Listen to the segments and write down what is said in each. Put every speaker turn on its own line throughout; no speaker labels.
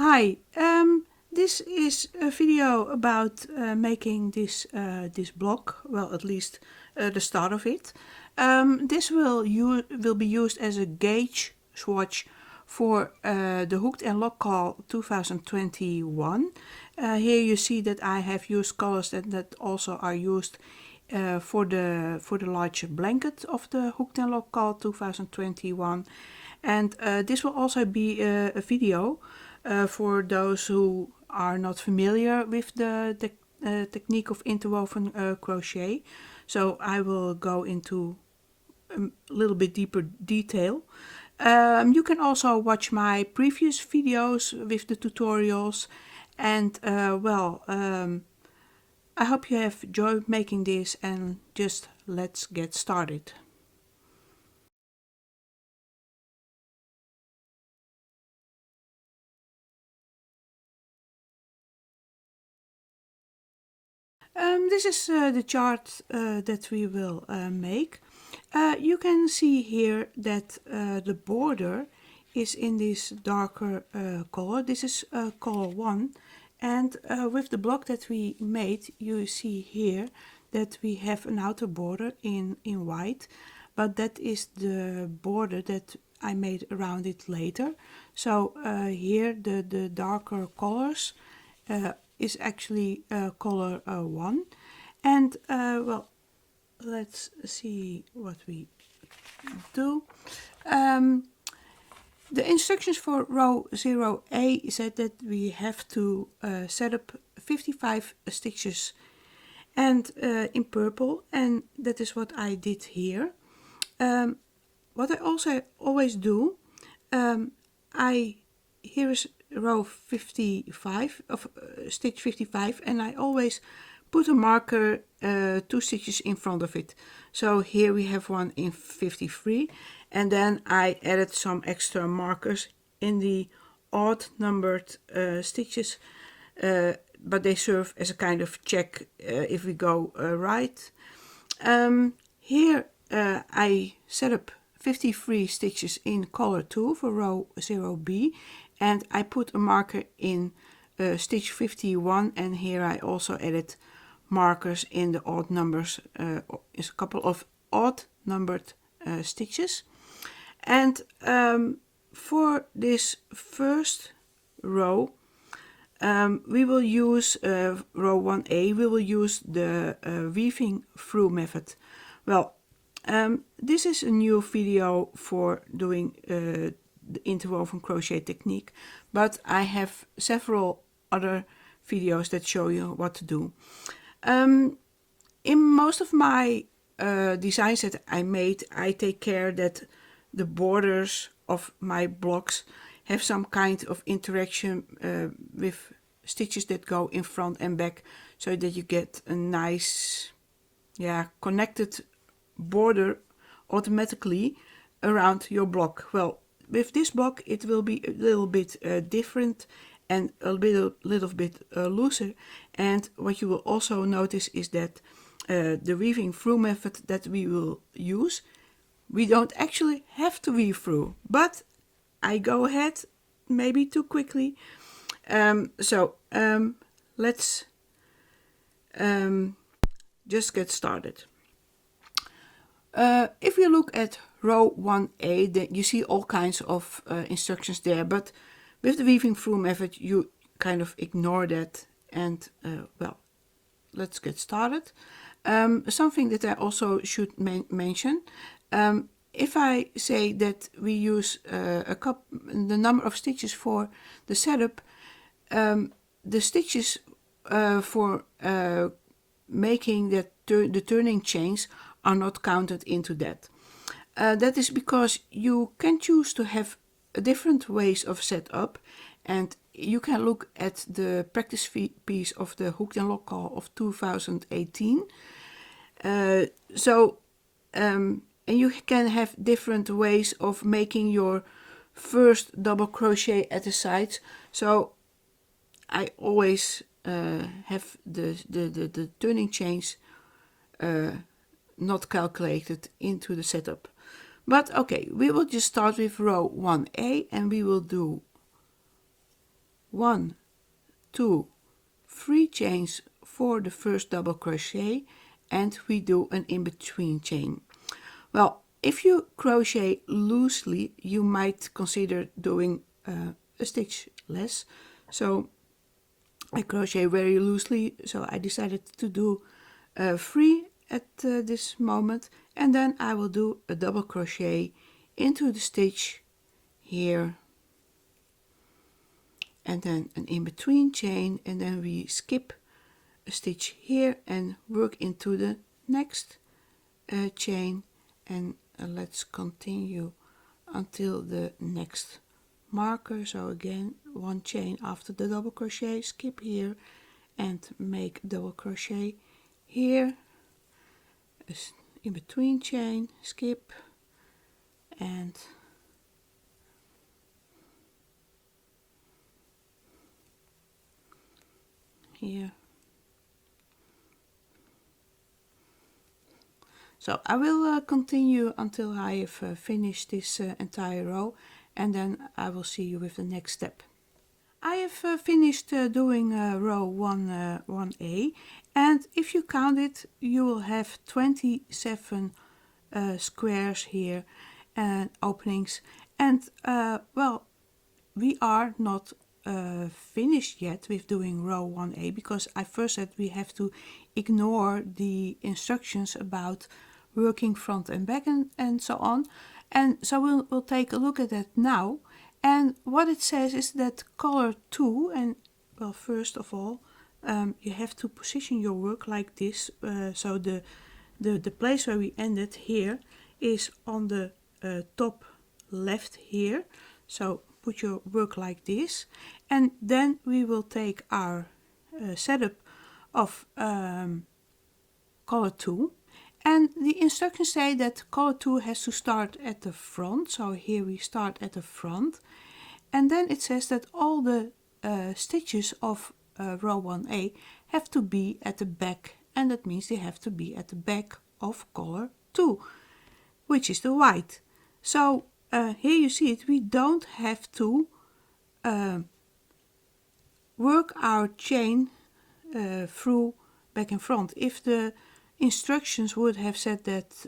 Hi, this is a video about making this block, well at least the start of it. This will be used as a gauge swatch for the Hooked and Lock Call 2021. Here you see that I have used colors that also are used for the large blanket of the Hooked and Lock Call 2021. And this will also be a video for those who are not familiar with the technique of interwoven crochet. So I will go into a little bit deeper detail. You can also watch my previous videos with the tutorials, and I hope you have enjoyed making this, and just let's get started. This is the chart that we will make. You can see here that the border is in this darker color. This is color 1, and with the block that we made, you see here that we have an outer border in white, but that is the border that I made around it later. So here the darker colors is actually color 1, and well, let's see what we do. The instructions for row 0A said that we have to set up 55 stitches and in purple, and that is what I did here. What I also always do, here is row 55 of stitch 55, and I always put a marker 2 stitches in front of it. So here we have one in 53, and then I added some extra markers in the odd numbered stitches, but they serve as a kind of check if we go right. Here I set up 53 stitches in color 2 for row 0B, and I put a marker in stitch 51, and here I also added markers in the odd numbers, is a couple of odd numbered stitches. And for this first row, we will use row 1A, we will use the weaving through method. Well, this is a new video for doing the interwoven crochet technique, but I have several other videos that show you what to do. In most of my designs that I made, I take care that the borders of my blocks have some kind of interaction with stitches that go in front and back, so that you get a nice, connected border automatically around your block. Well, with this block it will be a little bit different and a little bit looser, and what you will also notice is that the weaving through method that we will use, we don't actually have to weave through, but I go ahead maybe too quickly. Let's just get started. If you look at row 1A, then you see all kinds of instructions there, but with the weaving through method you kind of ignore that, and well, let's get started. Something that I also should mention, if I say that we use the number of stitches for the setup, the stitches for making the turning chains are not counted into that. That is because you can choose to have different ways of setup, and you can look at the practice piece of the Hooked and Lock Call of 2018. And you can have different ways of making your first double crochet at the sides. So I always have the turning chains not calculated into the setup. But okay, we will just start with row 1A, and we will do 1, 2, 3 chains for the first double crochet, and we do an in-between chain. Well, if you crochet loosely, you might consider doing a stitch less. So I crochet very loosely, so I decided to do 3 at this moment, and then I will do a double crochet into the stitch here, and then an in-between chain, and then we skip a stitch here and work into the next chain, and let's continue until the next marker. So again, 1 chain after the double crochet, skip here and make double crochet here, in between chain, skip, and here. So I will continue until I have finished this entire row, and then I will see you with the next step. I have finished doing row 1A, and if you count it, you will have 27 squares here and openings. And well, we are not finished yet with doing row 1A, because I first said we have to ignore the instructions about working front and back and so on. And so we'll take a look at that now. And what it says is that color 2, and well, first of all, you have to position your work like this. So the place where we ended here is on the top left here. So put your work like this, and then we will take our setup of color 2. And the instructions say that color 2 has to start at the front. So here we start at the front. And then it says that all the stitches of row 1A have to be at the back. And that means they have to be at the back of color 2, which is the white. So here you see it, we don't have to work our chain through back and front. If the instructions would have said that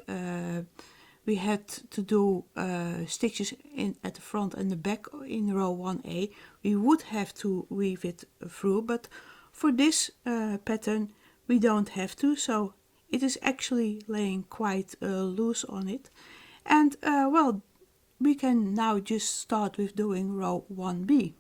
we had to do stitches at the front and the back in row 1A, we would have to weave it through, but for this pattern we don't have to, so it is actually laying quite loose on it. And well, we can now just start with doing row 1B.